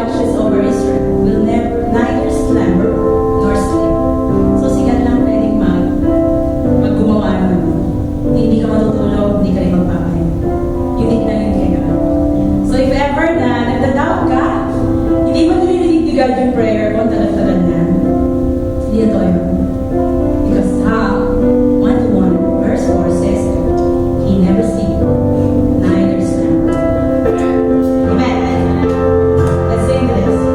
watches over Israel will neither slumber nor sleep. So si God lang pwedeng maggumawa nun. Hindi ka matutulog, hindi ka rin magpapahinga. Unique na yun kay God. So if ever na nagdadoubt ka, hindi mo nililinig ni God yung prayer kung talad-talad na, hindi ito yun. Because Psalm 1:1 verse 4 says, He never sleeps, neither slumber. Amen. Let's sing this.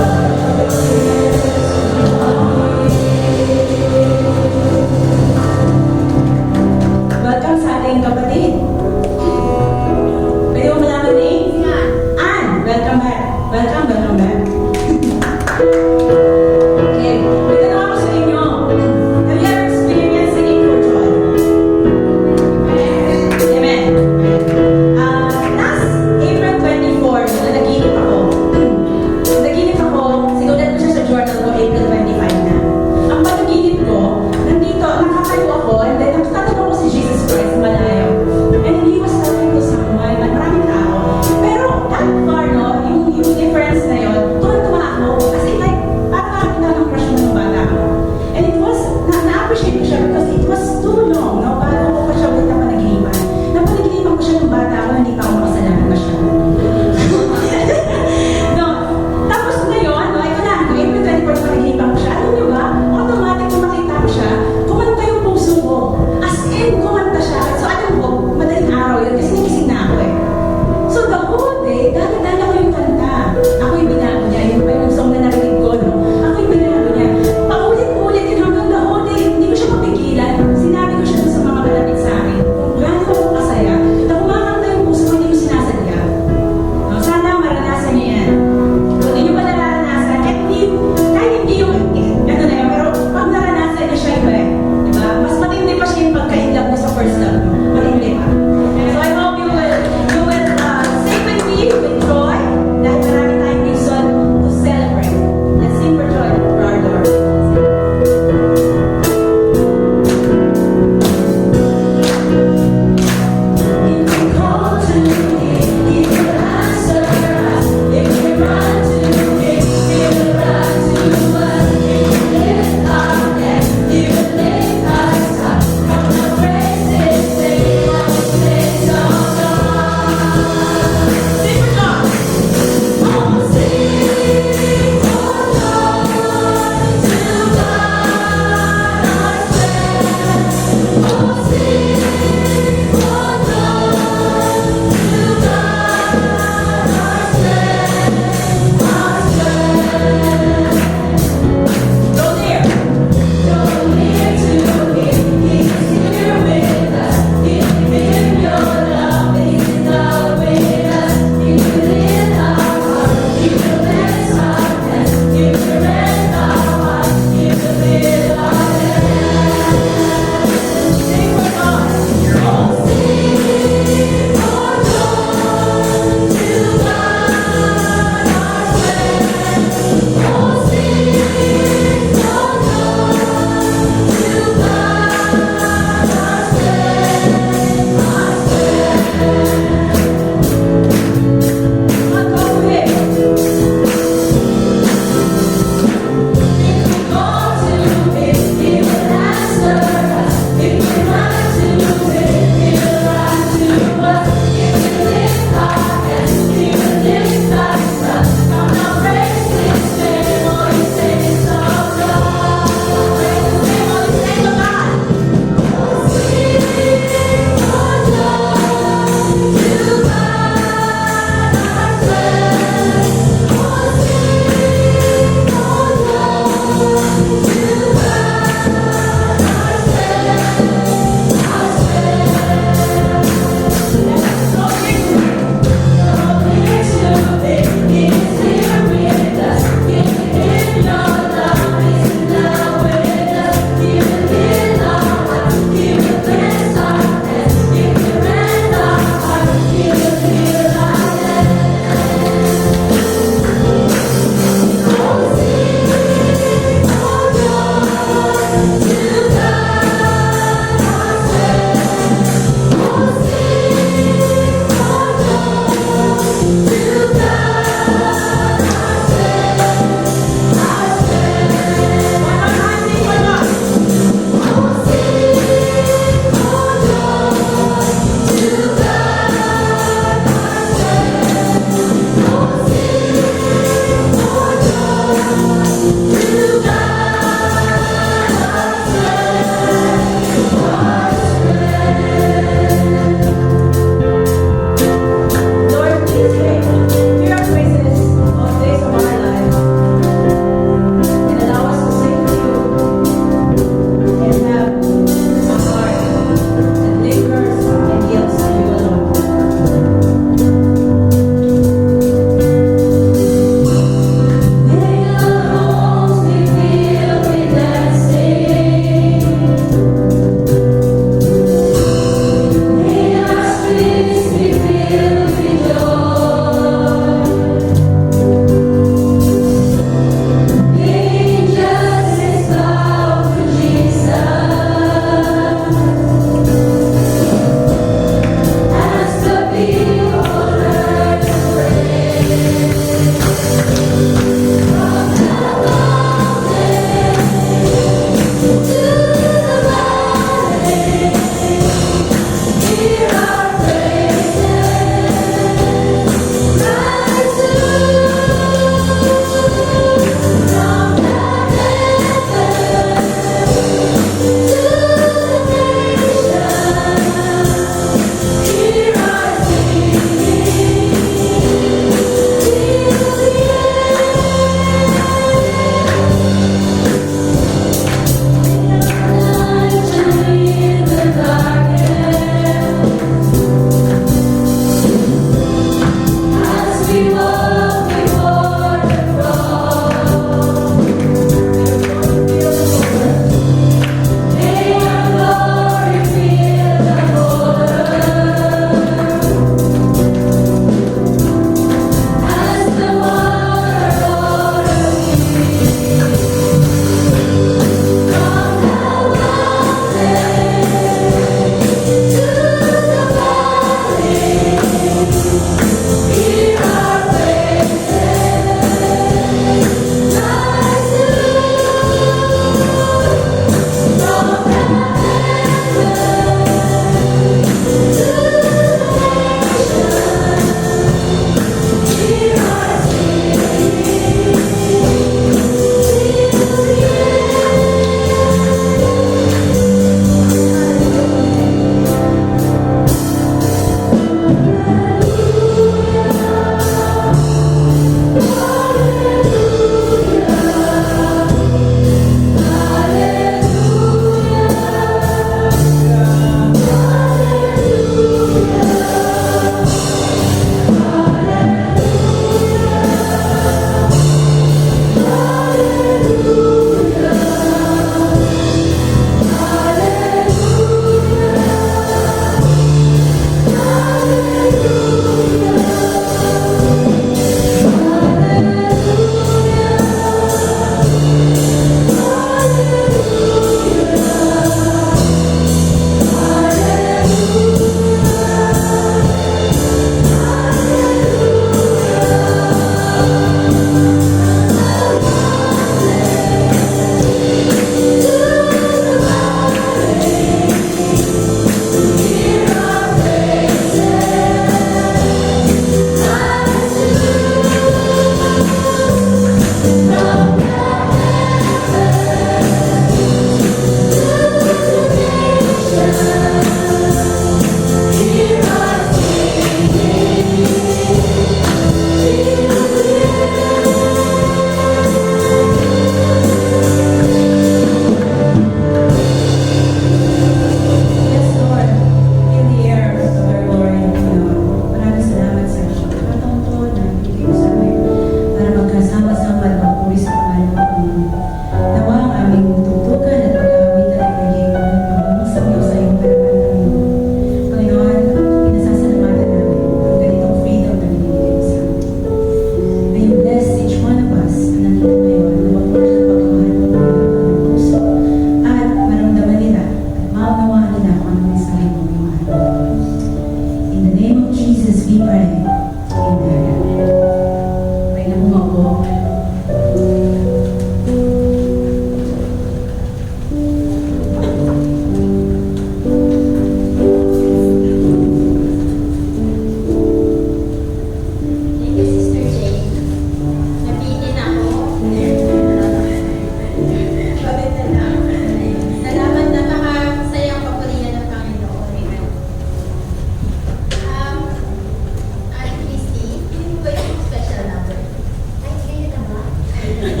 Special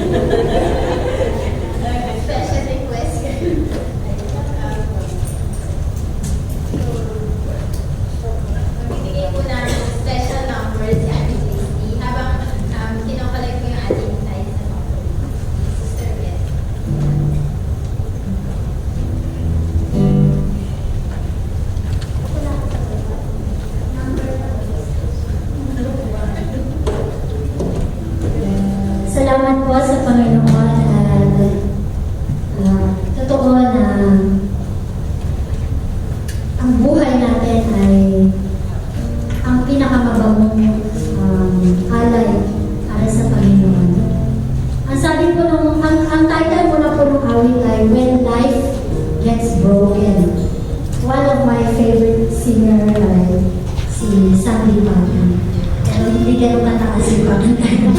request. Magbibigay po ng special number si Ate Christy habang kinokolect ko yung ating size na number. Sister Beth. Wala ko sa baba. Number Salamat po sa Panginoon at totoo na ang buhay natin ay ang pinakamabangong alay para sa Panginoon. Ang sabi po ang title po na po ng awit ay When Life Gets Broken. One of my favorite singer ay si Sandy Pagman. Pero hindi ganun kataas si Pagman.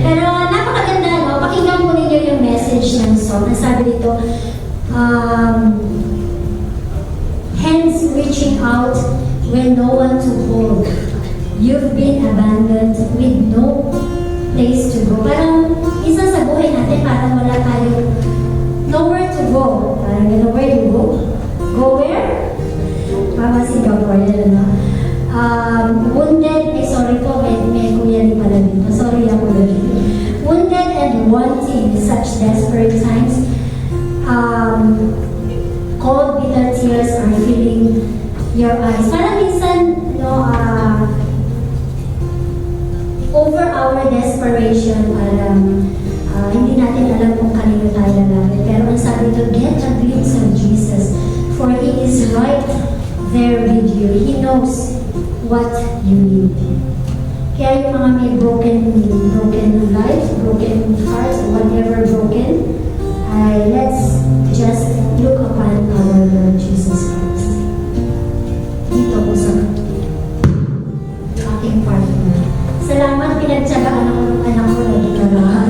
Pero napakaganda, no? Pakinggan po ninyo yung message ng song. Ang sabi dito, hands reaching out when no one to hold. You've been abandoned with no place to go. Parang isa sa buhay natin, parang wala tayo nowhere to go. Parang where you go? Go where? Mama si Gabriel, no? Wounded, sorry po, may kuya rin pala dito. Sorry ako lagi. Wounded and wanting such desperate times. Cold, bitter tears are filling your eyes. Parang minsan, no, over our desperation, parang hindi natin alam kung kanino tayo lalapit. Pero ang sabi ito, get a glimpse of Jesus, for He is right there with you. He knows what you need. Kaya yung mga may broken life, broken hearts, or whatever broken, let's just look upon our Lord Jesus Christ. Dito po sa aking partner. Salamat, pinagtsagaan ako ng anak ko na ginawa.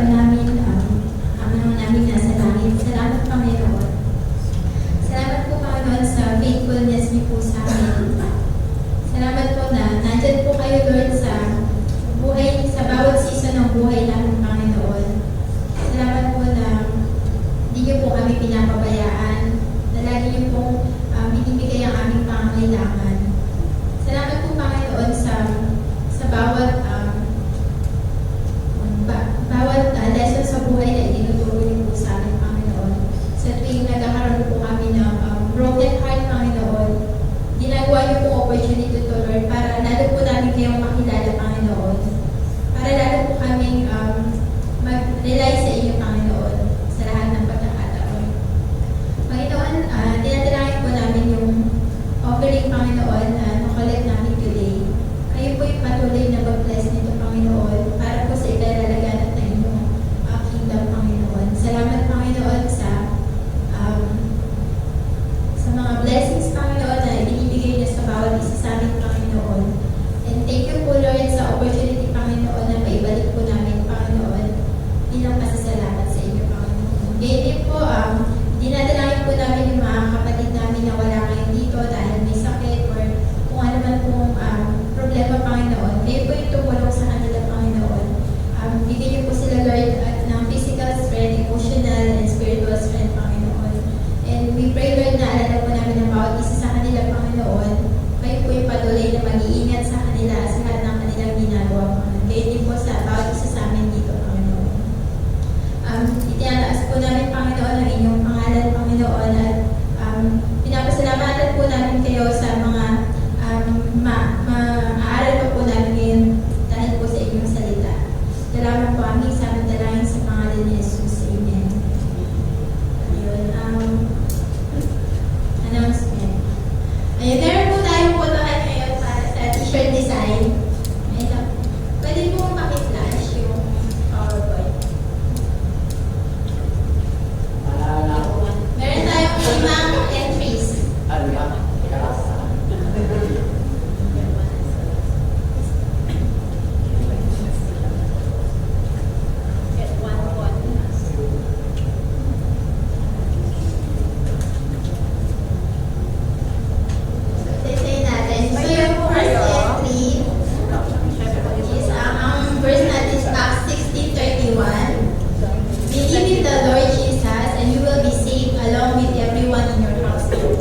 Ama namin, Ama namin nasa langit, salamat Panginoon. Salamat po Panginoon sa faithfulness niyo po sa amin. Salamat po na nandyan po kayo Lord sa buhay, sa bawat season ng buhay namin Panginoon. Salamat po na hindi niyo po kami pinapabayaan, na lagi niyo pong binibigay ang aming pangangailangan. Salamat po Panginoon sa bawat lesson sa buhay na itinuturo niyo po sa amin Panginoon. Sa tuwing nagkakaroon po kami ng broken heart Panginoon, ginagawa niyo po opportunity to Lord para lalo po namin kayong makilala Panginoon. Para lalo po kaming mag-rely sa inyo Panginoon sa lahat ng pagkakataon. Panginoon, tinatalakin po namin yung offering Panginoon na nakolect namin today. Kayo po yung patuloy na mag-bless nito Panginoon para po sa ikalalaganap ng inyong kingdom Panginoon. Salamat Panginoon sa mga blessings Panginoon na ibinibigay niyo sa bawat isa sa amin Panginoon. And thank you po Lord sa opportunity Panginoon na maibalik po namin Panginoon bilang pasasalamat sa inyo Panginoon. Ngayon din po, dinadalangin po namin yung mga kapatid namin na wala ngayon dito dahil may sakit or kung ano man pong problema Panginoon. Kayo po yung tumulong sa kanila Panginoon. Bigyan niyo po sila Lord at ng physical strength, emotional and spiritual strength Panginoon. And we pray Lord na alala po namin ang bawat isa sa kanila Panginoon. Kayo po yung patuloy na mag-iingat sa kanila sa lahat ng kanilang ginagawa Panginoon. Kayo din po sa bawat isa sa amin dito Panginoon. Itinataas po namin Panginoon ang inyong pangalan Panginoon at pinapasalamatan po namin kayo sa mga aaral pa po namin ngayon dahil po sa inyong salita. Salamat po aming sa aming dalangin sa pangalan ni Jesus. Amen. Ayun, announcement. Ayun, meron po tayong potohan ngayon para sa t-shirt design. Ayun, pwede po makiflash yung PowerPoint. Meron tayong 5 entries. Design natin. So yung first entry is ang verse natin is Acts 16:31. Believe in the Lord Jesus and you will be saved along with everyone in your household.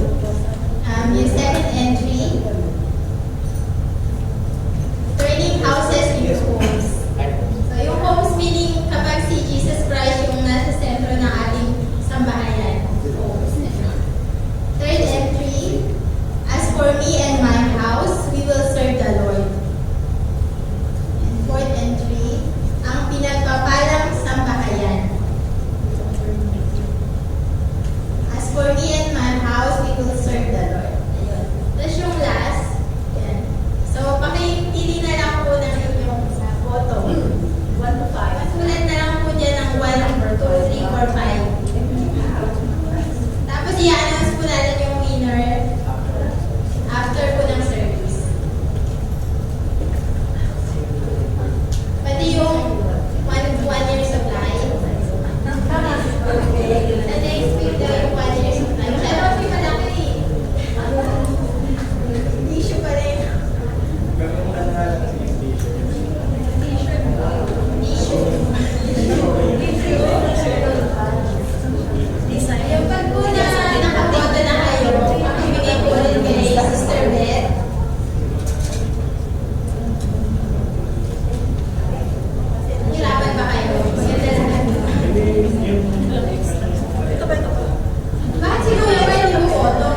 Yung second entry, turning houses into homes. So yung homes meaning kapag si Jesus Christ yung nasa sentro ng ating sambahayan. Homes. Third entry, as for me and my house, we will serve the Lord. And fourth entry, ang pinagpapalang sambahayan. As for me and my house, we will serve the Lord. Ayun. Tapos yung last, yan. So, pakipili na lang po ng inyong photo. 1 to 5. Masulat na lang po dyan ng 1, 2, 3, 4, 5. Tapos i-announce po natin yung winner after po ng service. Pati yung 1 year supply. Sa next week daw yung 1 year supply. Pero hindi malaki eh. Issue pa rin. Yung pag po na nakaboto na kayo, pakibigay po rin kay Sister Beth. Hirapan ba kayo? Maganda lang. Bakit si Kuya ba hindi mo boto?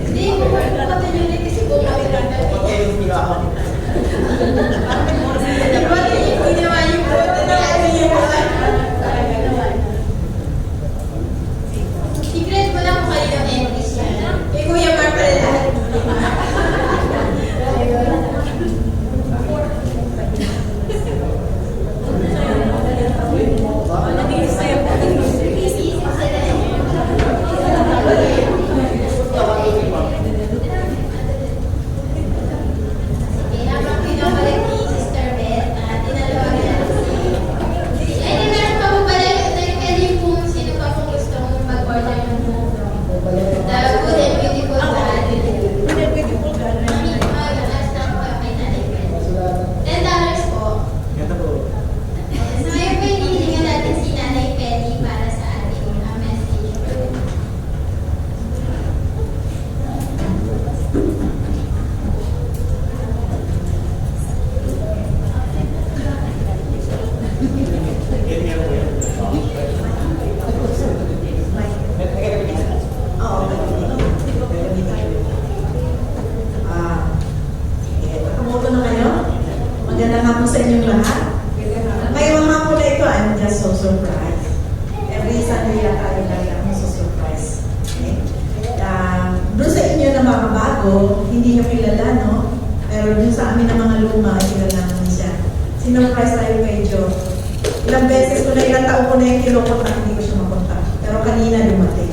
Hindi, boto nyo rin kasi kung mawala kami. Dapat yung ginawa yung boto na kasi yung secret ko lang kung kayo yung entries yan. Kay Kuya Mark pala lahat. Sige, habang pinabalik ni Sister Beth, tinalawagan Welcome sa inyong lahat. Ngayong hapon na ito, I'm just so surprised. Every Sunday yata ay lagi akong so surprised. Okay? Doon sa inyo na mga bago, hindi nyo kilala, no? Pero doon sa amin na mga luma, kilala naman siya. Sinurprise tayo kay Joe. Ilang beses ko na, ilang taon ko na yung kilokot at hindi ko siya mapunta. Pero kanina dumating.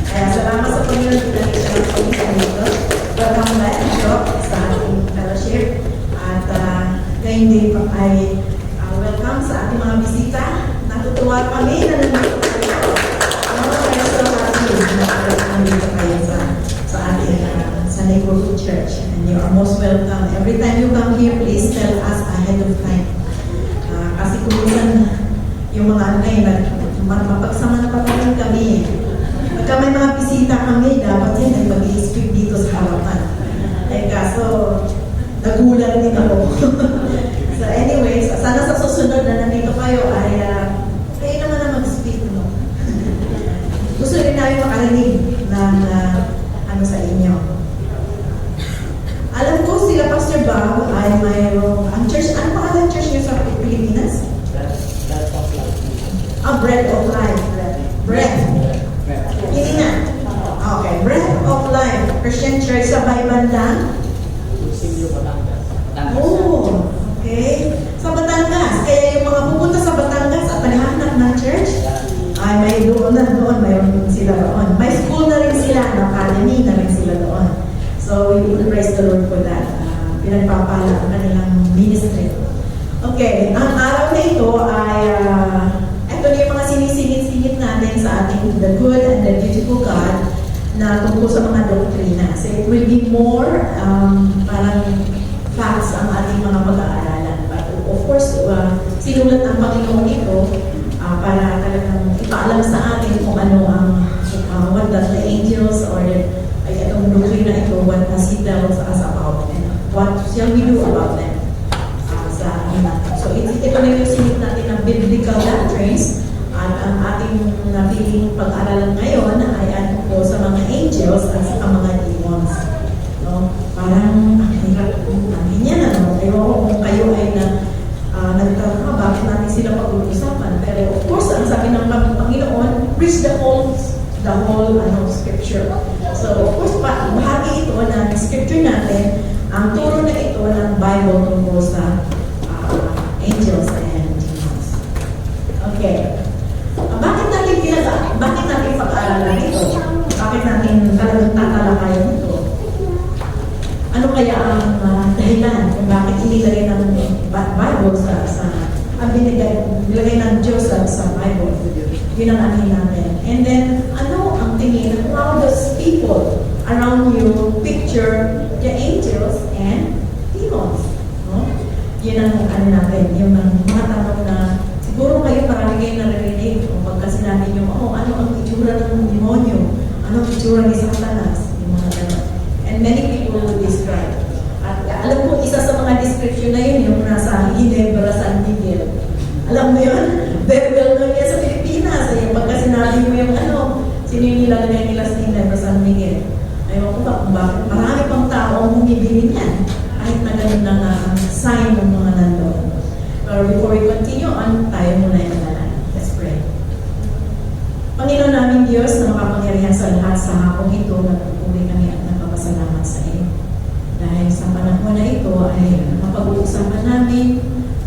Kaya salamat sa Panginoon, pinag siya ng Panginoon dito. Welcome back, Joe, sa ating fellowship. At ngayon din pa ay welcome sa ating mga bisita. Natutuwa kami na nandito kayo. Kaya so happy na nandito kayo sa ating sa neighborhood church. And you are most welcome. Every time you come here, please tell us ahead of time. Kasi kung minsan yung mga ano mapagsamantalahan kami. Pagka may mga bisita kami, dapat yan ay mag-i-speak dito sa harapan. Kaso, nagulat din ako. So anyways, sana sa susunod na nandito kayo ay kayo naman na mag-speak, no? Gusto rin namin makarinig ng ano sa inyo. Alam ko sila Pastor Bao ay mayroong ang church, ano pangalan church niyo sa Pilipinas? Bread of Life. Bread. Hindi na. Okay, Bread of Life. Christian Church sa Baybandang. Oh, okay. Sa Batangas. Kaya yung mga pupunta sa Batangas at naghahanap ng church, ay may doon, mayroon sila doon. May school na rin sila, academy na rin sila doon. So, we will praise the Lord for that. Pinagpapala ang kanilang ministry. Okay, ang araw na ito ay, ito na yung mga sinisingit-singit natin sa ating The Good and the Beautiful God na tungkol sa mga doktrina. So, it will be more parang facts ang ating mga pag-aaralan. But of course, sinulat ng Panginoon ito para talagang ipaalam sa atin kung ano ang what does the angels or itong doktrina ito, what does He tells us about and what shall we do about them sa natin. So ito na yung sinit natin ng biblical doctrines at ang ating napiling pag-aralan ngayon ay ano po sa mga angels at sa mga demons. No? Parang ang hirap yan, ano? Ewan kung kayo ay nagtataka, bakit natin sila pag-uusapan. Pero of course, ang sabi ng Panginoon, preach the whole scripture. So of course, bahagi ito ng scripture natin, ang turo na ito ng Bible tungkol sa angels and demons. Okay. Bakit natin pag-aaralan ito? Bakit natin talagang tatalakayan ito? Ano kaya ang dahilan kung bakit inilagay ng Bible nilagay ng Diyos sa Bible? Yun ang anin natin. And then, ano ang tingin? How does people around you picture the angels and demons? No? Yun ang ano natin. Yung mga tanong na siguro kayo marami kayo naririnig o pagka sinabi nyo, ano ang itsura ng demonyo? Ano ang itsura ni Satanas? Yung mga gano'n. And many people will describe. At alam ko, isa sa mga description na yun, yung nasa Ginebra, San Miguel. Alam mo yun? Very well known yan sa Pilipinas. Yung pagka sinabi mo yung sino yung nilalagay nila sa Ginebra, San Miguel. Ayaw ko ba kung bakit marami pang tao ang bumibili niyan. Kahit na ganun lang ang sign ng mga nandoon. But before we continue on, tayo muna yung manalangin. Let's pray. Panginoon namin Diyos na makapangyarihan sa lahat sa hapong ito, nagpupuri kami at nagpapasalamat sa iyo. Dahil sa panahon na ito ay mapag-uusapan namin,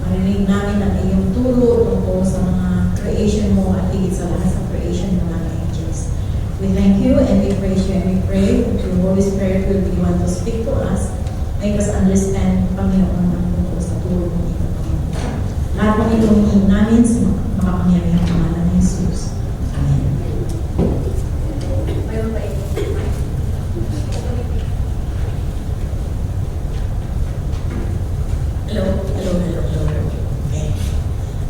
marinig namin ang iyong turo tungkol sa mga creation mo at higit sa lahat sa creation ng mga angels. We thank you and we praise you and we pray that your Holy Spirit will be one to speak to us, make us understand, Panginoon, ang tungkol sa turo mo ito. Lahat ng ito hingin namin sa makapangyarihan ng pangalan ng Jesus. Amen. Hello. Okay.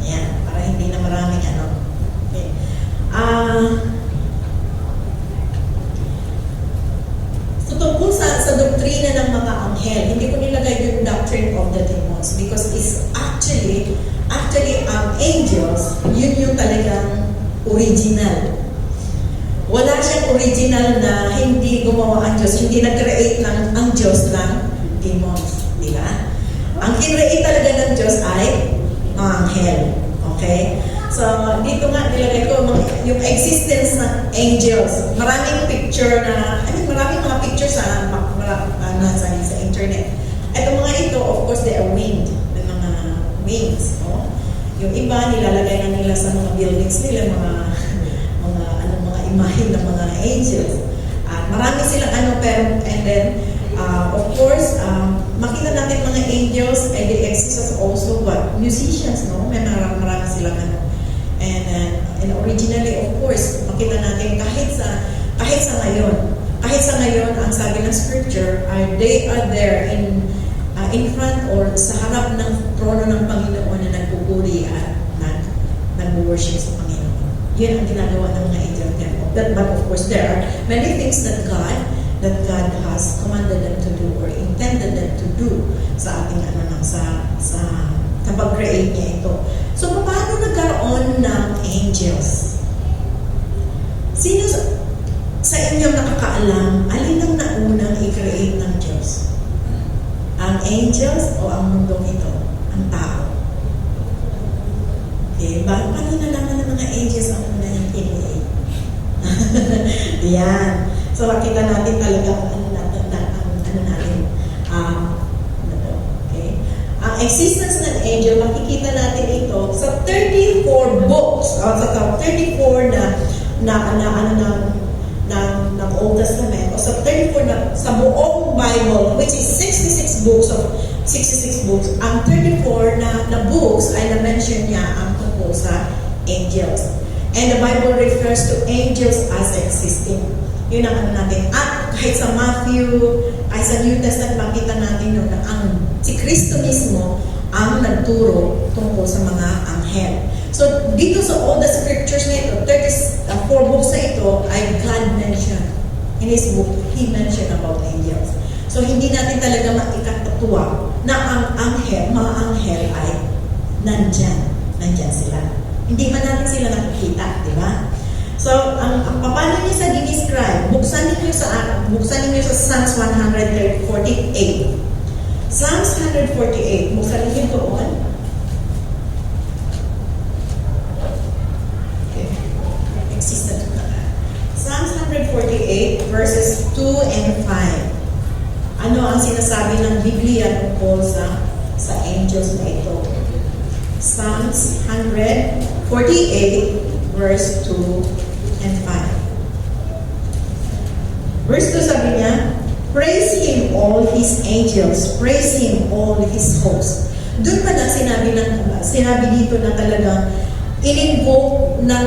Ayan, para hindi na maraming Okay. So tungkol sa doktrina ng mga anghel, hindi ko nilagay yung doctrine of the demons because it's actually angels, yun yung talagang original. Wala siyang original na hindi gumawa ang Diyos, hindi nag-create ng ang Diyos ng demons. Di ba? Ang kinreate talaga ng Diyos ay mga anghel. Okay? So, dito nga nilagay ko yung existence ng angels. Maraming picture maraming mga picture sa internet. Ito mga ito, of course, they are winged. May mga wings. No? Yung iba, nilalagay na nila sa mga buildings nila, mga imahe ng mga angels. At marami silang pero, and then, of course, makita natin mga angels, and they exist as also what? Musicians, no? May marami silang And originally, of course, makita natin kahit sa ngayon, ang sabi ng scripture, they are there in front or sa harap ng trono ng Panginoon na nagpupuri at nag-worship sa Panginoon. Yun ang ginagawa ng mga angel temple. But of course, there are many things that God has commanded them to do or intended them to do sa ating sa pag-create niya ito. So, paano nagkaroon ng angels? Sino sa inyo nakakaalam alin ang naunang i-create ng Diyos? Ang angels o ang mundong ito? Ang tao. Okay, paano nalaman ng mga angels ang una niyang i-create? Yan. So, makita natin talaga ang existence ng angel, makikita natin ito sa 34 books, sa 34 ng Old Testament, o sa 34 sa buong Bible, which is 66 books, ang 34 na books ay na-mention niya ang tungkol sa angels. And the Bible refers to angels as existing. Yun ang natin. At kahit sa Matthew, kahit sa New Testament, makita natin yun na si Kristo mismo ang nagturo tungkol sa mga anghel. So, dito sa all the scriptures na ito, 34 books na ito, ay God mentioned. In His book, He mentioned about angels. So, hindi natin talaga maikatuwa na ang mga anghel ay nandyan sila. Hindi man natin sila nakikita, di ba? So, ang paano niyo sa dinescribe, buksan niyo sa Psalms 148. Psalms 148, buksan niyo doon. Okay. Existent na. Psalms 148, verses 2 and 5. Ano ang sinasabi ng Biblia tungkol sa angels na ito? Psalms 148, verse 2 and 5. Verse 2 sabi niya, praise Him all His angels, praise Him all His hosts. Doon pa lang sinabi dito na talagang in-invoke ng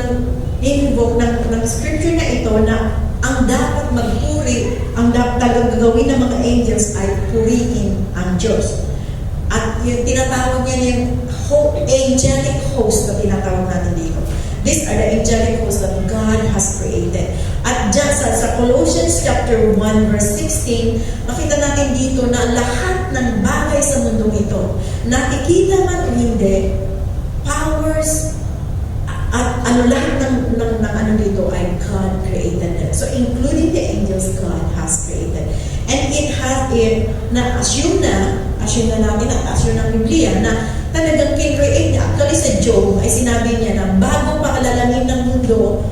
scripture na ito na ang dapat magpuri, ang dapat talagang gagawin ng mga angels ay purihin ang Diyos. At yung tinatawag niya yung angelic host na tinatawag natin dito. These are the angelic hosts that God has created. At dyan sa Colossians chapter 1 verse 16, makita natin dito na lahat ng bagay sa mundong ito, nakikita man o hindi, powers, at lahat ng dito ay God created them. So including the angels, God has created. And assume na natin at assume ng Biblia na talagang kin-create niya. Actually sa Job ay sinabi niya na bago pa kalalangin ng mundo,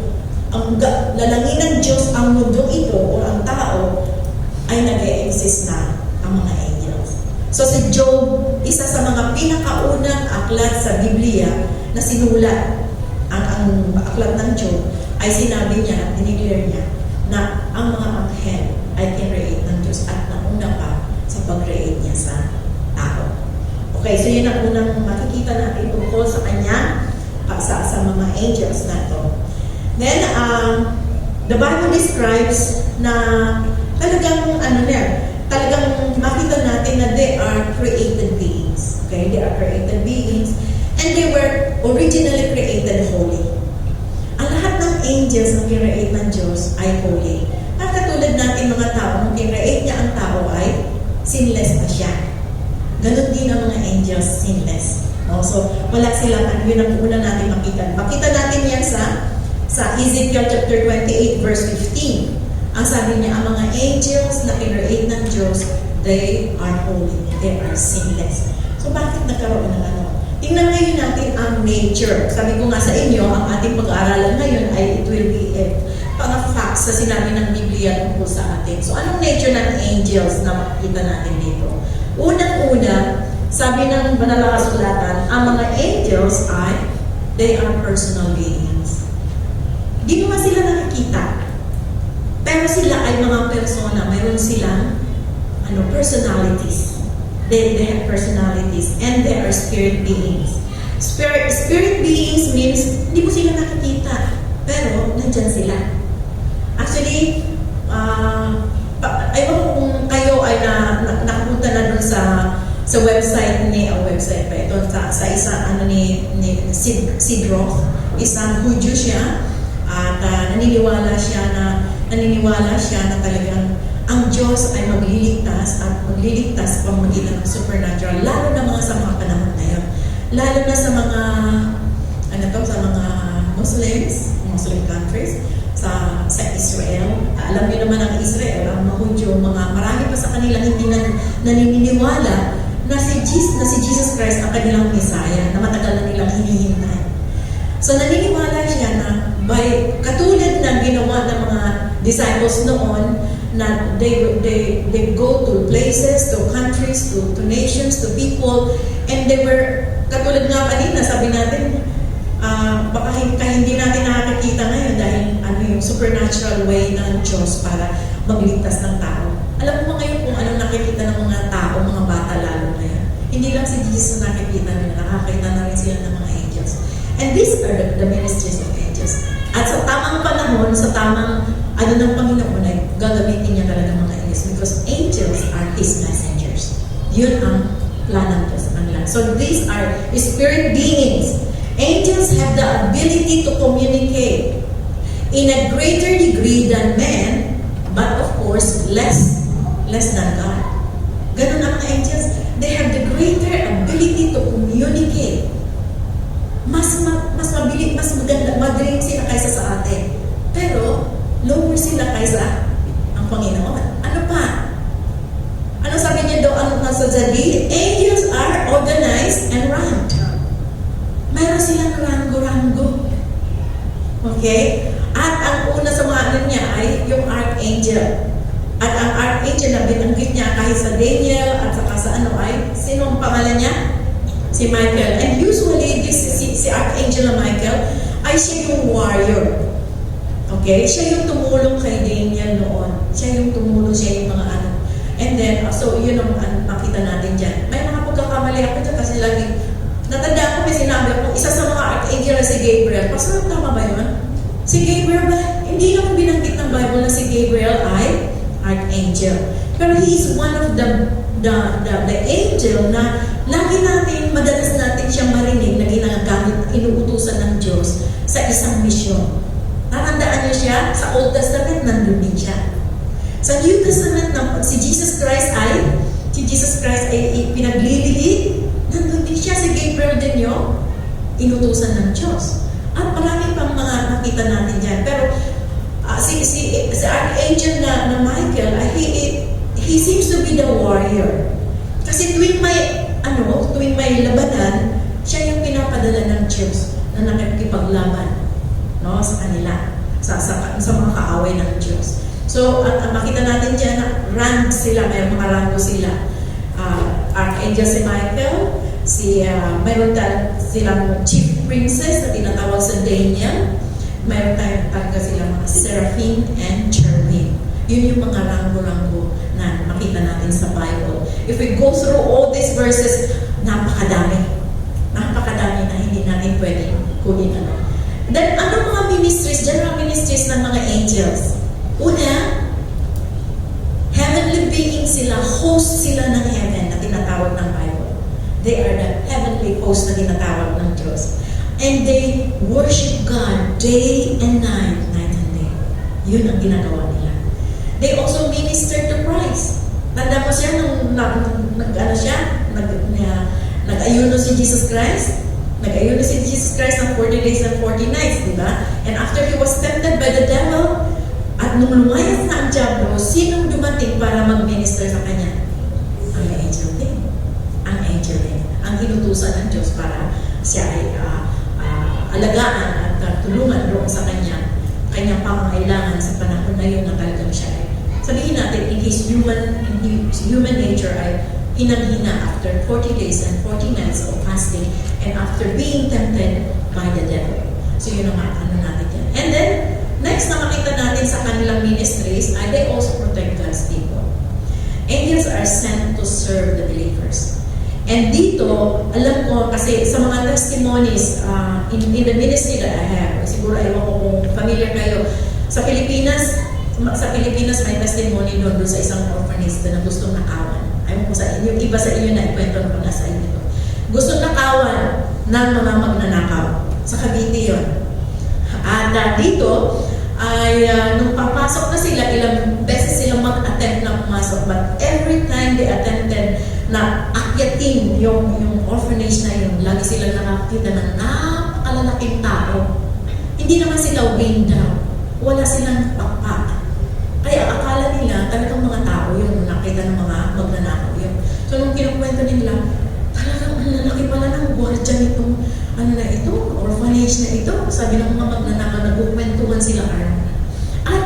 lalangin ng Diyos ang mundo ito o ang tao, ay nag-e-exist na ang mga angels. So si Job, isa sa mga pinakaunang aklat sa Biblia na sinulat, ang aklat ng Job, ay sinabi niya, dineclare niya, na ang mga anghel ay kin-create ng Diyos at nauna pa sa pag-create niya sa tao. Okay, so yun ang unang makikita natin tungkol sa kanya, sa mga angels na to. Then, the Bible describes na talagang makita natin na they are created beings. Okay, they are created beings and they were originally created holy. Ang lahat ng angels na kinreate ng Diyos ay holy. At katulad natin mga tao, nung kinreate niya ang tao ay sinless na siya. Ganon din ang mga angels, sinless. No? So, wala silang, yun ang una natin makita. Makita natin yan sa Ezekiel chapter 28, verse 15. Ang sabi niya, ang mga angels na kinreate ng Diyos, they are holy. They are sinless. So, nagkaroon ng ano? Tingnan ngayon natin ang nature. Sabi ko nga sa inyo, ang ating pag-aaralan ngayon ay it will be mga facts na sinabi ng Biblia tungkol sa atin. So, anong nature ng angels na makikita natin dito? Unang-una, sabi ng banal na kasulatan, ang mga angels ay, they are personal beings. Di mo sila nakikita. Pero sila ay mga persona. Mayroon silang personalities. They have personalities and they are spirit beings. Spirit beings means hindi mo sila nakikita, pero nandyan sila. Actually, ewan ko kung kayo ay nakapunta na dun sa website website pa ito, sa isang ni Sid Roth, isang Hudyo siya, at naniniwala siya na talagang ang Diyos ay magliligtas at magliligtas pamamagitan ng supernatural, lalo na sa mga panahon na yun. Lalo na sa mga sa mga Muslim countries, sa Israel. Alam niyo naman ang Israel, ang mga Hudyo, marami pa sa kanila hindi naniniwala na si Jesus Christ ang kanilang Messiah, na matagal na nilang hinihintay. So naniniwala siya na katulad ng ginawa ng mga disciples noon, na they go to places, to countries, to nations, to people, and they were, katulad nga kanina, sabi natin, baka hindi natin nakakita ngayon dahil yung supernatural way ng Diyos para magligtas ng tao. Alam mo ngayon kung anong nakikita ng mga tao, mga bata lalo na yan. Hindi lang si Jesus na nakikita nila, nakakita na rin sila ng mga angels. And these are the ministries of angels. At sa tamang panahon, sa tamang ng Panginoon ay gagamitin niya talaga mga angels because angels are His messengers. Yun ang plan ng Diyos sa kanila. So these are spirit beings. Angels have the ability to communicate in a greater degree than men, but of course, less than God. Ganun ang mga angels. They have the greater ability to communicate. Mas mabilis, mas maganda, magaling sila kaysa sa atin. Pero, lower sila kaysa ang Panginoon. Ano pa? Ano sabi niya daw, ano nasa Zabid? Angels are organized and ranked. Mayroon silang rango-rango. Okay? At ang una sa mga niya ay yung archangel. At ang archangel na binanggit niya kahit sa Daniel at saka sa sino ang pangalan niya? Si Michael. And usually, si Archangel na Michael ay siya yung warrior. Okay? Siya yung tumulong kay Daniel noon. Siya yung tumulong, siya yung mga And then, so yun ang makita natin dyan. May mga pagkakamali ako dyan kasi lagi, natanda ko may sinabi ako, isa sa mga Archangel na si Gabriel. Pastor, tama ba yun? Si Gabriel ba? Hindi naman binanggit ng Bible na si Gabriel ay Archangel. Pero he is one of the angel na lagi natin, madalas natin siyang marinig na ginagamit, inuutusan ng Diyos sa isang misyon. Tatandaan niyo siya, sa Old Testament, nandun din siya. Sa New Testament, si Jesus Christ ay pinaglilihit, nandun din siya, si Gabriel din yung inutusan ng Diyos. At marami pang mga nakita natin dyan. Pero si Archangel na Michael, he seems to be the warrior. Kasi tuwing may labanan, siya yung pinapadala ng Diyos na nakikipaglaban sa kanila, sa mga kaaway ng Diyos. So, makita natin dyan na rank sila, may mga rango sila. Archangel si Michael, mayroon silang chief princess na tinatawag sa Daniel. Mayroon talaga silang mga seraphim and cherubim. Yun yung mga rango-rango na makita natin sa Bible. If we go through all these verses, napakadami na hindi natin pwedeng kunin. Then, ano mga ministries, general ministries ng mga angels? Una, heavenly beings sila, host sila ng heaven na tinatawag ng Bible. They are the heavenly host na tinatawag ng Diyos. And they worship God day and night and day. Yun ang ginagawa nila. They also minister to Christ. Tanda mo siya nung nag-ayuno si Jesus Christ? Nag-ayuno si Jesus Christ ng 40 days and 40 nights, di ba? And after he was tempted by the devil, at nung lumayas na ang diablo, sinong dumating para mag-minister sa kanya? Ang angel din. Ang inutusan ng Diyos para siya ay alagaan at tulungan doon sa kanyang pangangailangan sa panahon na yun na talagang siya ay, sabihin natin, in his human nature ay hinang-hina after 40 days and 40 nights of fasting and after being tempted by the devil. So yun ang ano natin yan. And then, next na makita natin sa kanilang ministries ay they also protect God's people. Angels are sent to serve the believers. And dito, alam ko, kasi sa mga testimonies in the ministry that I have, siguro ayaw ko kung familiar kayo, sa Pilipinas may testimony doon sa isang orphanage na gustong nakawan. Ayaw ko sa inyo, iba sa inyo na ikwento ko na sa inyo. Gustong nakawan ng mga magnanakaw. Sa Cavite yun. At dito, ay nung papasok na sila, ilang beses silang mag-attempt na pumasok. But every time they attempted na akyatin yung orphanage na yun, lagi silang nakakita ng napakalalaking tao. Hindi naman sila weighing down. Wala silang pakpak. Kaya akala nila talagang mga tao yun, nakita ng mga magnanakaw yun. So nung kinukwento nila, talagang ang lalaki pala ng gwardiya nitong orphanage na ito. Sabi ng mga magnanakaw, nagkukwentuhan sila at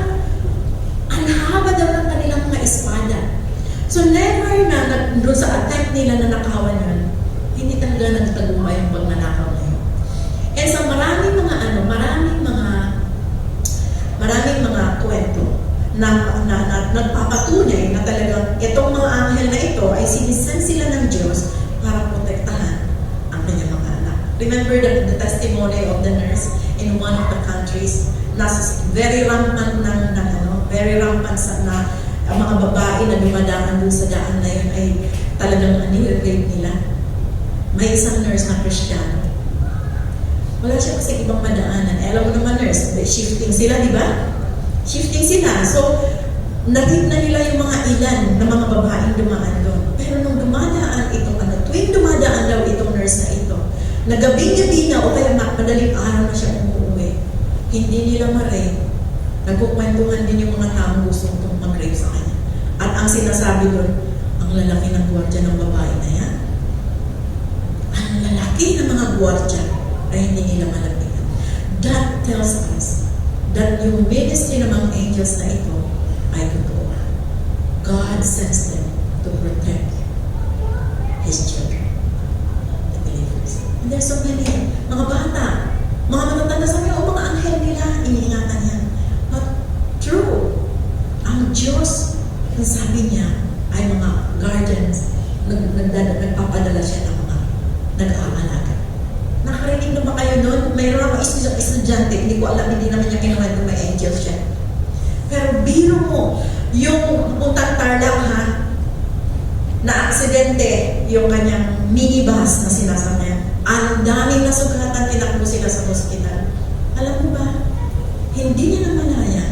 ang haba daw ng kanilang mga espada. So never na doon sa attempt nila na nakawan yun, hindi talaga nagtagumpay yung pagnanakaw na yun. And sa maraming mga kwento na nagpapatunay na talagang itong mga anghel na ito ay sinisend sila ng Diyos para protektahan ang kanyang mga anak. Remember the testimony of the nurse in one of the countries na very rampant na ang mga babae na dumadaan dun sa daan na yun ay talagang nire-rape nila. May isang nurse na Kristiyano. Wala siya kasi ibang madaanan. Alam mo naman nurse, shifting sila, di ba? Shifting sila. So, natignan nila yung mga ilan na mga babaeng dumaan doon. Pero nung tuwing dumadaan daw itong nurse na ito, na gabing-gabi na o kaya madaling araw na siya umuwi, hindi nila ma-rape. Nagkukwentuhan din yung mga taong gusto itong mag-rape sa kanya. At ang sinasabi doon, ang lalaki ng gwardiya ng babae na yan. Ang lalaki ng mga gwardiya ay hindi nila malapitan. That tells us that yung ministry ng mga angels na ito ay totoo. God sends them to protect His children, the believers. And there's so many, mga bata, mga matatanda sa mga mga anghel nila, iniingatan yan. But true, ang Diyos, ang sabi niya, ay mga guardians, nagpapadala siya ng mga nag-aalaga. Nakarinig na ba kayo noon? Mayroon ako estudyante, hindi ko alam, hindi naman niya kinuwento may angel siya. Pero biro mo, yung puntang Tarlac na aksidente, yung kanyang minibus na sinasakyan, ang daming nasugatan, tinakbo sila sa hospital. Alam mo ba, hindi niya namalayan.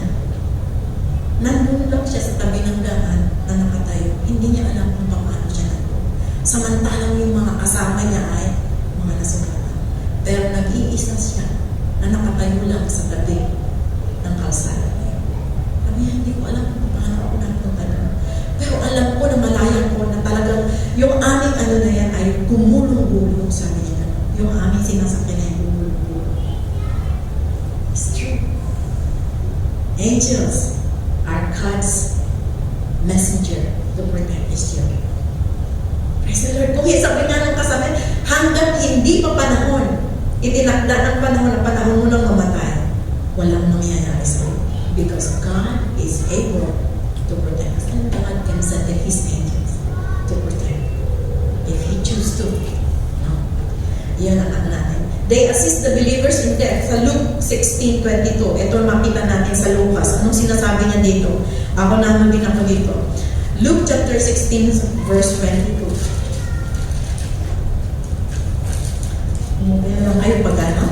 Nandun lang siya sa tabi ng daan na nakatayo. Hindi niya alam kung paano siya nandun. Samantalang yung mga kasama niya ay mga nasugatan. Pero nag-iisa siya na nakatayo lang sa tabi ng kalsada niya. Sabi niya, hindi ko alam kung paano ako napunta doon. Pero alam ko na malayan ko na talagang yung aming na yan ay gumulong-gulong, sabi niya. Yung aming sinasakyan ay gumulong-gulong. It's true. Angels are God's messenger to protect His children. Praise the Lord. Kung sabi nga ng kasama, hanggang hindi pa panahon, itinakda ng panahon mo nang mamatay, walang mangyayari sa iyo. Because God is able to protect us. And God can send His angels to protect. If He chooses to. No? Yan ang natin. They assist the believers in death. Sa Luke 16:22. Ito makita natin sa Lucas. Anong sinasabi niya dito? Ako naman din ako dito. Luke chapter 16 verse 22. Meron kayo pag ano?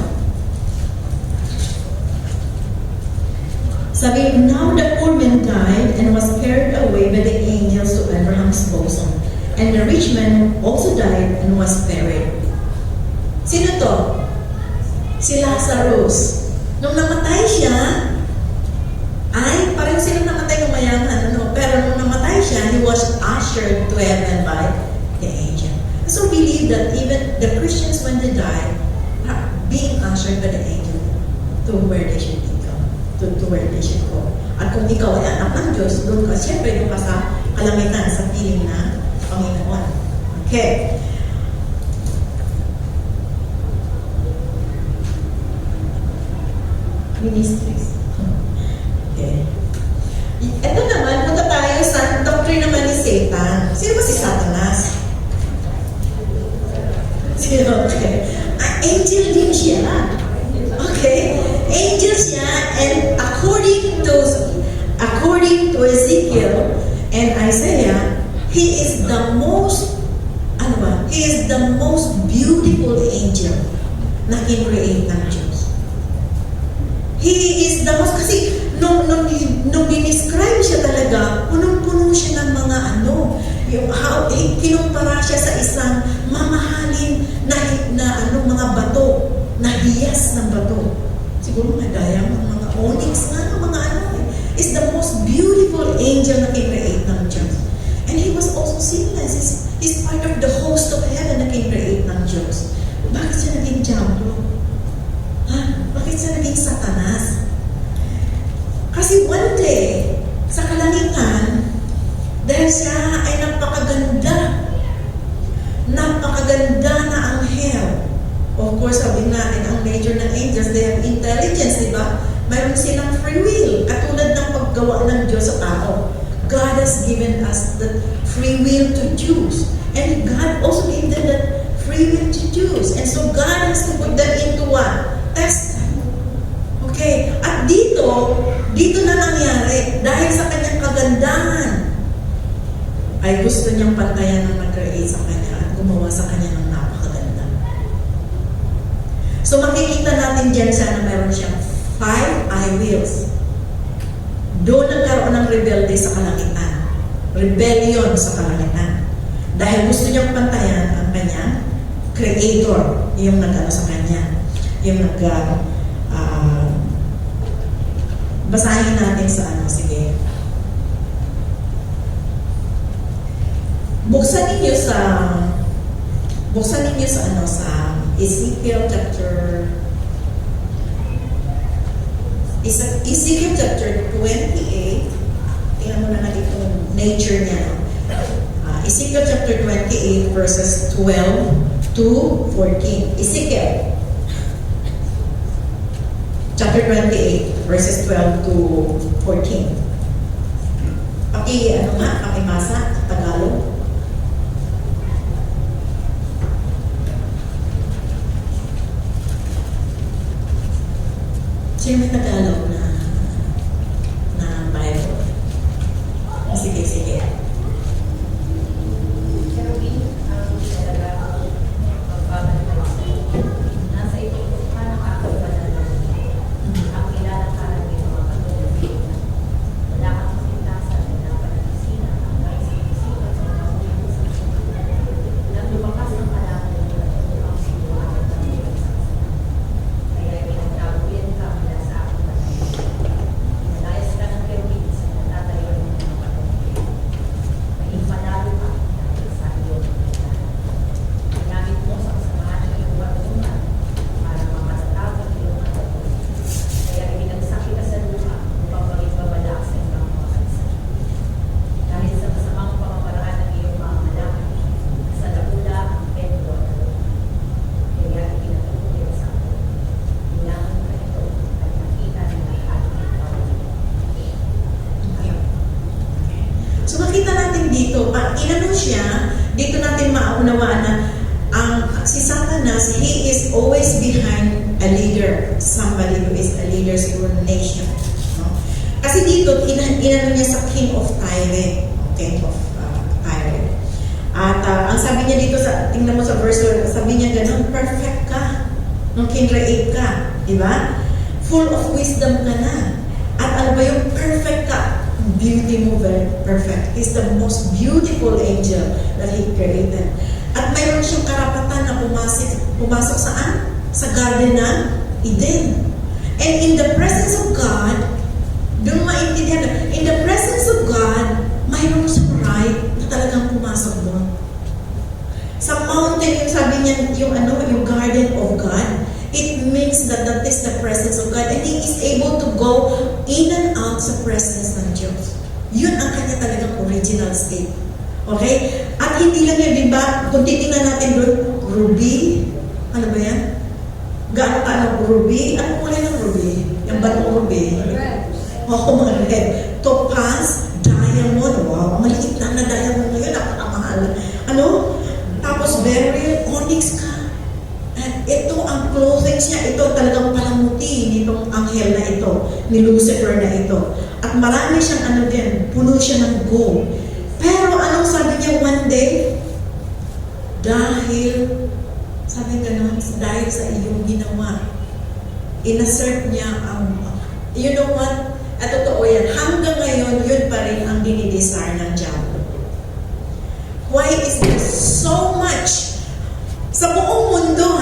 Sabi, now the poor man died and was carried away by the angels to Abraham's bosom. And the rich man also died and was buried. Sino to? Si Lazarus. Nung namatay siya, ay parang sila namatay ng mayaman, ano? Pero nung namatay siya, he was ushered to heaven by the angel. So believe that even the Christians when they die are being ushered by the angel to where they should go. To where they should go. At kung ikaw ay anak ng Diyos, doon ka, siyempre doon ka sa kalangitan, sa piling ng Panginoon. Okay. Ministries. Okay. Ito naman, punta tayo sa doctrine naman ni Satan. Sino ba si Satanas? Sino? Okay. Angel din siya. Okay? Angel siya, and according to Ezekiel and Isaiah, he is the most beautiful angel na in-create ng Diyos. He is the most, kasi nung dinescribe siya talaga, punong-puno siya ng mga kinumpara siya sa isang mamahalin na mga bato, na hiyas ng bato. Siguro mga diamond, mga onyx mga is the most beautiful angel na kinreate ng Diyos. And he was also sinless. He's part of the host of heaven na kinreate ng Diyos. Bakit siya naging diablo? Bakit siya naging Satanas? Kasi one day, sa kalangitan, dahil siya ay napakaganda na anghel. Of course, sabi natin, ang nature ng angels, they have intelligence, di ba? Mayroon silang free will, katulad ng paggawa ng Diyos sa tao. God has given us the free will to choose. And God also gave them that free will to choose. And so God has to put them into what? Test. Okay? At dito na nangyari, dahil sa kanyang kagandahan, ay gusto niyang pantayan ng nag-create sa kanya at gumawa sa kanya ng napakaganda. So makikita natin dyan siya na meron siyang 5 I wills. Doon nagkaroon ng rebelde sa kalangitan. Rebellion sa kalangitan. Dahil gusto niyang pantayan ang kanyang creator, yung nag-ano sa kanya. Yung basahin natin sa sige. Buksan ninyo sa Ezekiel chapter 28. Tingnan mo na natin itong nature niya. Ezekiel chapter 28 verses 12 to 14. Ezekiel chapter 28 verses 12 to 14. Pakimasa sa Tagalog. Sino may Tagalog na Bible? Sige. Nasa ito ka nakakabalalan ang kilala karang mga katulad. Wala kang kasintasan na napanalisina ang kaisip-isipan sa mga nang lumakas ng kalaman ng ang sinuwanan ng mga kaya pinagtabuyan ka mula sa aking patay. Inalayas ka ng kerubin sa natatayo ng mga patay. Maging panalo ka dahil sa iyong pagkakita. Ginamit mo sa kasamahan ng iyong pagtungan para makatatag ang iyong katapunan. Kaya ibinagsaki ka sa lupa upang maging babala sa ibang mga kanisa. Dahil sa masamang pamamaraan ng iyong mga malakad, sa labula ang pendlo at lupa. Kaya ikinatutuloy sa akin. Bilangan ka ito at nakita ng lahat ng pamilya. So makita natin dito, dito natin maunawaan na si Satanas, he is always behind a leader, somebody who is a leader siguro ng nation. No? Kasi dito, inano niya sa King of Tyre. At ang sabi niya dito, tingnan mo sa verse 1, sabi niya ganun, perfect ka, nung kinreate ka, di ba? Full of wisdom ka na. At ano ba yung perfect ka? Beauty mo, very perfect. He's the most beautiful angel that He created. At mayroon siyang karapatan na pumasok saan? Sa garden ng Eden. And in the presence of God, doon maintindihan na, in the presence of God, mayroon siyang right na talagang pumasok doon. Sa mountain, yung sabi niya, yung garden of God, it means that that is the presence of God. And He is able to go in and out sa presence ng Diyos. Yun ang kanya talagang original state. Okay? At hindi lang yan, di ba? Kung titingnan natin doon, ruby, ano ba yan? Gaano ka ng ruby? Ano kulay ng ruby? Yung batong ruby? Oo, mga red. Topaz, diamond. Wow, ang maliit lang na diamond ngayon. Napakamahal. Ano? Tapos beryl, onyx ka. At ito ang clothing niya. Ito talagang palamuti nitong anghel na ito. Ni Lucifer na ito. At marami siyang din. Puno siya ng gold. Pero anong sabi niya one day? Dahil, sabi gano'n, dahil sa iyong ginawa, inassert niya you know what? At totoo yan, hanggang ngayon, yun pa rin ang dinidesire ng diablo. Why is there so much? Sa buong mundo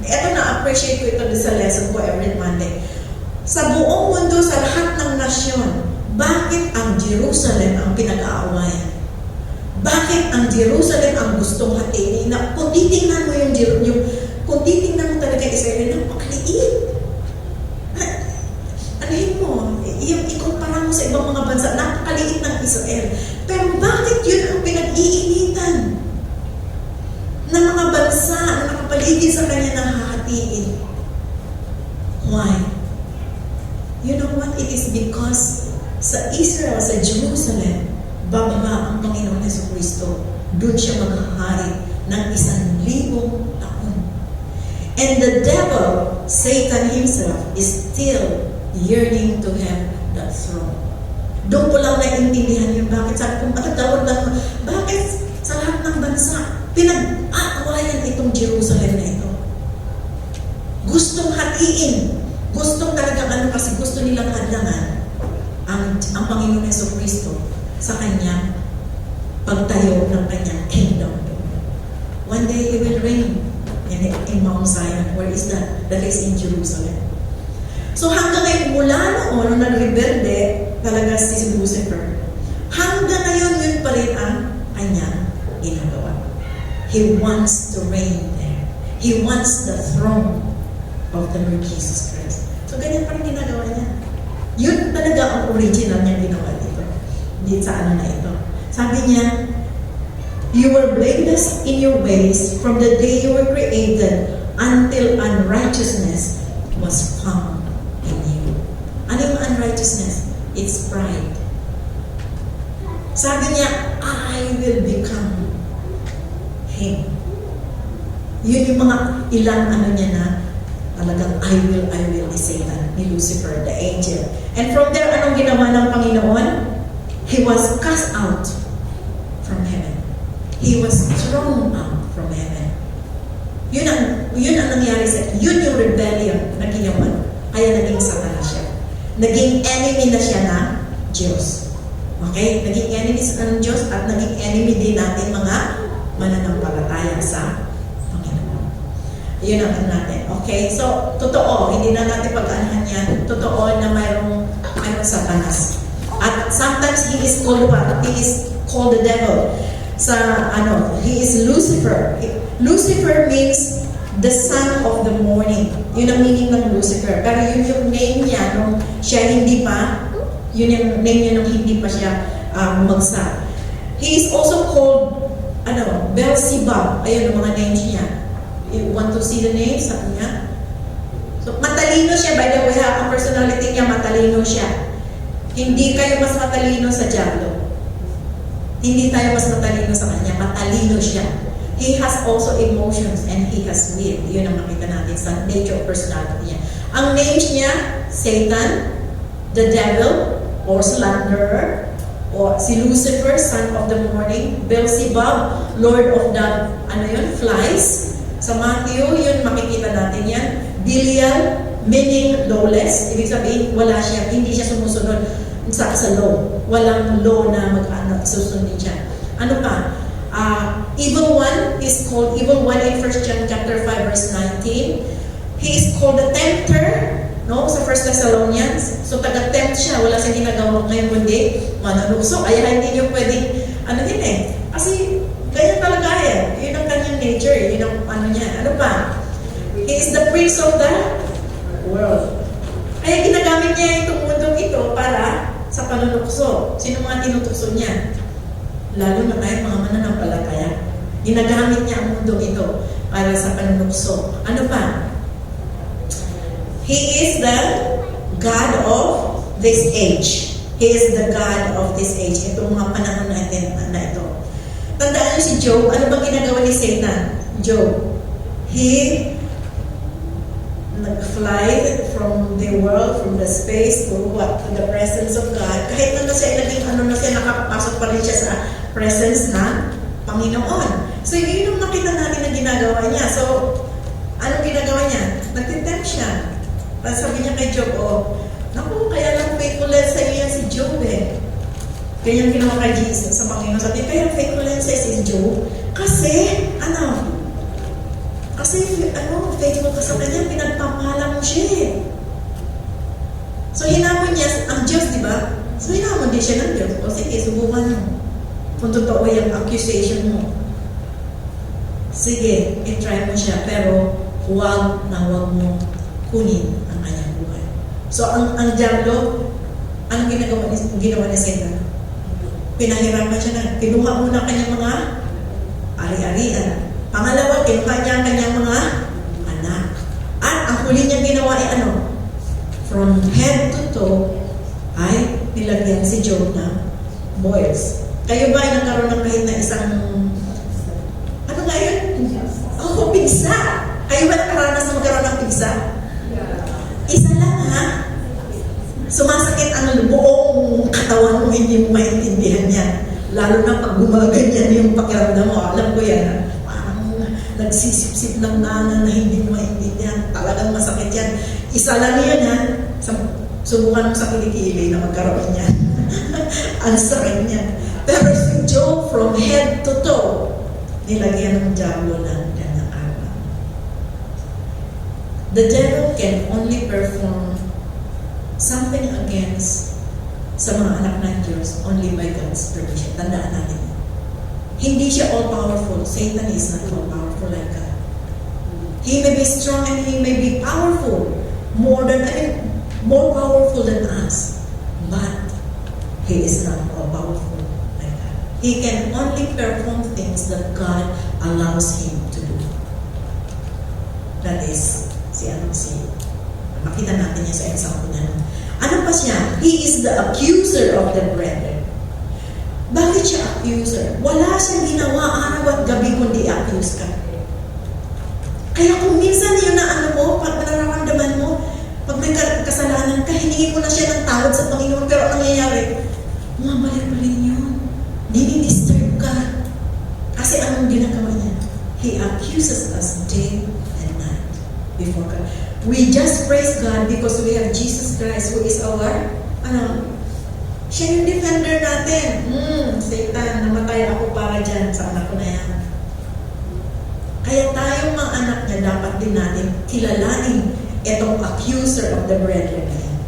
eto na-appreciate ko ito sa lesson ko every Monday. Sa buong mundo, sa lahat ng nasyon, bakit ang Jerusalem ang pinag-aawayan? Bakit ang Jerusalem ang gustong hatiin? Na kung titingnan mo kung titingnan mo talaga Israel, napakaliit. Anahin mo, ikumpara mo sa ibang mga bansa, napakaliit ng Israel. Pero bakit yun ang pinag-iinitan ng mga bansa na nakapaligid sa kanya na hahatiin? Why? You know what? It is because sa Israel, sa Jerusalem, bababa ang Panginoon Jesucristo. Doon siya maghahari ng 1,000 taon. And the devil, Satan himself, is still yearning to have that throne. Doon ko lang naiintindihan yun. Bakit? Sabi ko, matatawag lang, bakit sa lahat ng bansa, pinag-aawayan itong Jerusalem na ito? Gustong hatiin. Gustong talagang kasi gusto nilang hadlangan ang Panginoon Jesucristo sa kanyang pagtayo ng kanyang kingdom. One day He will reign in Mount Zion. Where is that? That is in Jerusalem. So hanggang ngayon, mula noon, nag-rebelde talaga si Lucifer. Hanggang ngayon, yun pa rin ang kanyang ginagawa. He wants to reign there. He wants the throne of the Lord Jesus Christ. So ganyan pa rin ginagawa niya. Yun talaga ang original niya ginawa dito. Hindi sa na ito. Sabi niya, you were blameless in your ways from the day you were created until unrighteousness was found in you. Ano yung unrighteousness? It's pride. Sabi niya, I will become Him. Yun yung mga ilang niya na talagang I will ni Satan, ni Lucifer, the angel. And from there, anong ginawa ng Panginoon? He was cast out from heaven. He was thrown out from heaven. Yun ang nangyari yun yung rebellion na ginawa. Kaya naging Satanas siya. Naging enemy na siya ng Diyos. Okay? Naging enemy siya ng Diyos at naging enemy din natin mga mananampalataya sa Panginoon. Yun ang natin. Okay? So, totoo. Hindi na natin pag-aanahan yan. Totoo na mayroong Satanas. At sometimes he is called what? He is called the devil. He is Lucifer. Lucifer means the son of the morning. Yun ang meaning ng Lucifer. Pero yun yung name niya nung siya hindi pa, yun yung name niya nung hindi pa siya magsa. He is also called, Beelzebub. Ayun ang mga names niya. You want to see the names? Sabi niya. So, matalino siya. By the way, ang personality niya, matalino siya. Hindi kayo mas matalino sa diablo. Hindi tayo mas matalino sa kanya. Matalino siya. He has also emotions and he has will. Yun ang makita natin sa nature of personality niya. Ang names niya, Satan, the devil, or slanderer, o si Lucifer, son of the morning, Beelzebub, lord of the, flies. Sa Matthew, yun makikita natin yan. Belial, meaning lawless. Ibig sabihin, wala siya, hindi siya sumusunod sa law. Walang law na susundin siya. Ano pa? Evil one is called evil one in 1 John chapter 5 verse 19. He is called the tempter, no? Sa 1 Thessalonians. So taga-tempt siya, wala siyang ginagawa ngayon kundi mananukso. Kaya hindi niyo pwedeng kasi ganyan talaga yan. Yun ang nature. Yun ang ano niya. Ano pa? He is the prince of the world. Kaya ginagamit niya itong mundong ito para sa panunukso. Sino mga tinutukso niya? Lalo na tayo mga mananampalataya. Ginagamit niya ang mundong ito para sa panunukso. Ano pa? He is the God of this age. He is the God of this age. Itong mga panahon natin na ito. Tandaan niyo si Job. Ano bang ginagawa ni Satan? Job. He nag-fly from the world, from the space to what? To the presence of God. Kahit na siya naging nakapasok pa rin siya sa presence ng Panginoon. So, yun yung nakita natin na ginagawa niya. So, anong ginagawa niya? Nagtitempt siya. Tapos sabi niya kay Job, naku, kaya lang faithfulness sa iyo yan si Job eh. Kaya yung ginawa kay Jesus sa Panginoon. Sabi, kaya faithfulness sa si Job. Kasi, faithful ka sa kanya, pinagpapala mo siya eh. So, hinamon niya ang Diyos, di ba? So, hinamon din siya ng Diyos. O sige, subukan mo. Kung totoo yung accusation mo. Sige, i-try mo siya, pero huwag mo kunin ang kanyang buhay. So, ang diablo, anong ginawa ni Satan? Pinahirapan siya na, kinuha muna kanyang mga ari-arian. Pangalawa, kinuha niya ang kanyang mga anak. At ang huli niya ginawa ay from head to toe, ay nilagyan si Job ng boils. Kayo ba ay nagkaroon ng kahit na isang, ano nga yun? Pigsa. Kayo ba nakaranas na magkaroon ng pigsa? Isa lang ha? Sumasakit ang buong katawan mo, hindi mo maintindihan yan. Lalo na pag gumaganyan yung pakiramdam mo. Alam ko yan. Parang nagsisip-sip ng nana na hindi mo maintindihan. Talagang masakit yan. Isa lang yan ha. Subukan mo sa kilikili na magkaroon yan. Ang sakit niya. Pero si Job from head to toe, nilagyan ng diablo ng kanyang arma. The devil can only perform something against sa mga anak ng Diyos only by God's permission. Tandaan natin. Hindi siya all-powerful. Satan is not all-powerful like God. He may be strong and he may be powerful. More powerful than us. But he is not all-powerful like God. He can only perform things that God allows him to do. That is, makita natin niya sa example niya. Ano pa siya? He is the accuser of the brethren. Bakit siya accuser? Wala siyang ginawa araw at gabi kundi accuse ka. Kaya kung minsan yun na pag nararamdaman mo, pag may kasalanan ka, hiningi mo na siya ng tawad sa Panginoon, pero ang nangyayari, bumabalik pa rin yun. Dini-disturb ka. Kasi anong ginagawa niya? He accuses us day and night before God. We just praise God because we have Jesus Christ who is our, siya yung defender natin. Satan, namatay ako para dyan sa anak ko na yan. Kaya tayong mga anak niya, dapat din natin kilalanin itong accuser of the brethren na yan.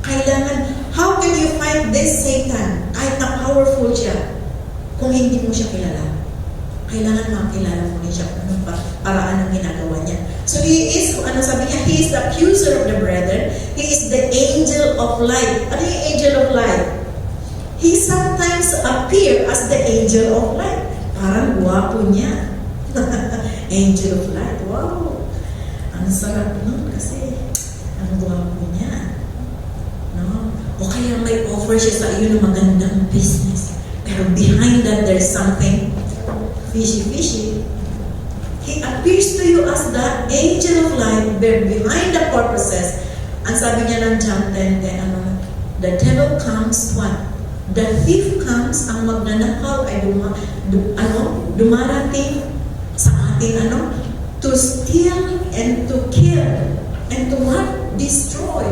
Kailangan, how can you fight this Satan? Kahit na powerful siya, kung hindi mo siya kilala. Kailangan makilala mo rin siya kung anong paraan ang ginagawa niya. So he is, sabi niya, he is the accuser of the brethren. He is the angel of light. Ano yung angel of light? He sometimes appear as the angel of light. Parang guwapo niya. Angel of light. Wow. Ang sarap nun kasi ang guwapo niya. No? O kaya may offer siya sa iyo ng magandang business. Pero behind that, there's something fishy. He appears to you as the angel of light, but behind the purposes. Ang sabi niya ng John 10, the devil comes what? The thief comes, ang magnanakaw ay dumarating sa atin, to steal and to kill and to what? Destroy.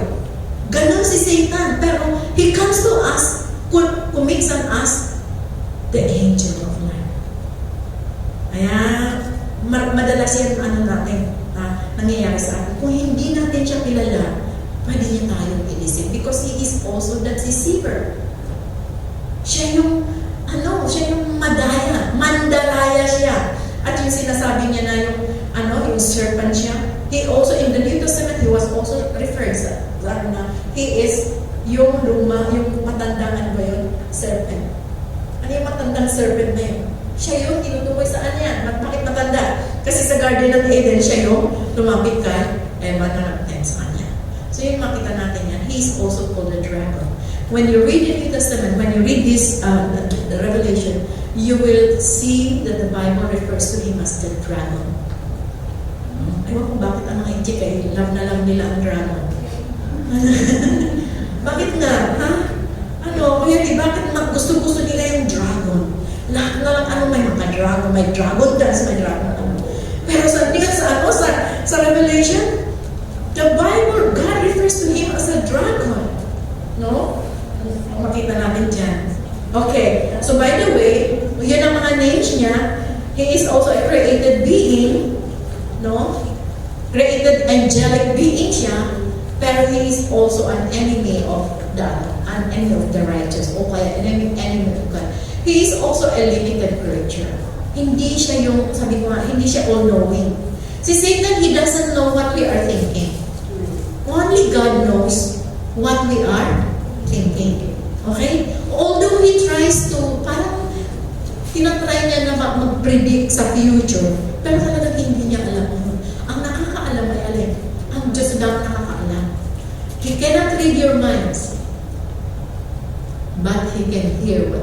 Ganon si Satan. Pero he comes to us, kuminsan us, the angel of light. Kaya, madalas yan natin, nangyayari sa atin. Kung hindi natin siya kilala, pwede niya tayong i-deceive because he is also the deceiver. Siya yung mandalaya siya. At yung sinasabi niya na yung serpent siya, he also, in the New Testament, he was also referred sa, he is yung matandang, ano ba yun? Serpent. Ano yung matandang serpent na yun? Siya yung tinutukoy saan yan? Bakit matanda? Kasi sa Garden of Eden, siya yung lumapit kay Eva na nag-tempt sa kanya. So yung makita natin yan, he is also called the dragon. When you read the New Testament, when you read this, the Revelation, you will see that the Bible refers to him as the dragon. Ewan kung bakit ang mga Inchik ay love na lang nila ang dragon. Bakit nga? Ha? Kuya Lee, bakit gusto-gusto nila yung dragon? Lahat na lang, may mga dragon, may dragon dance, may dragon, Pero sa Revelation, the Bible, God refers to him as a dragon. No? Makita natin dyan. Okay, so by the way, yun ang mga names niya. He is also a created being, no? Created angelic being siya, pero he is also an enemy of the righteous, o kaya enemy of God. He is also a limited creature. Hindi siya yung, sabi ko nga, hindi siya all-knowing. Si Satan, he doesn't know what we are thinking. Only God knows what we are thinking. Okay? Although he tries to, parang tinatry niya na mag-predict sa future, pero talagang hindi niya alam yun. Ang nakakaalam ay alin? Ang Diyos lang nakakaalam. He cannot read your minds, but he can hear what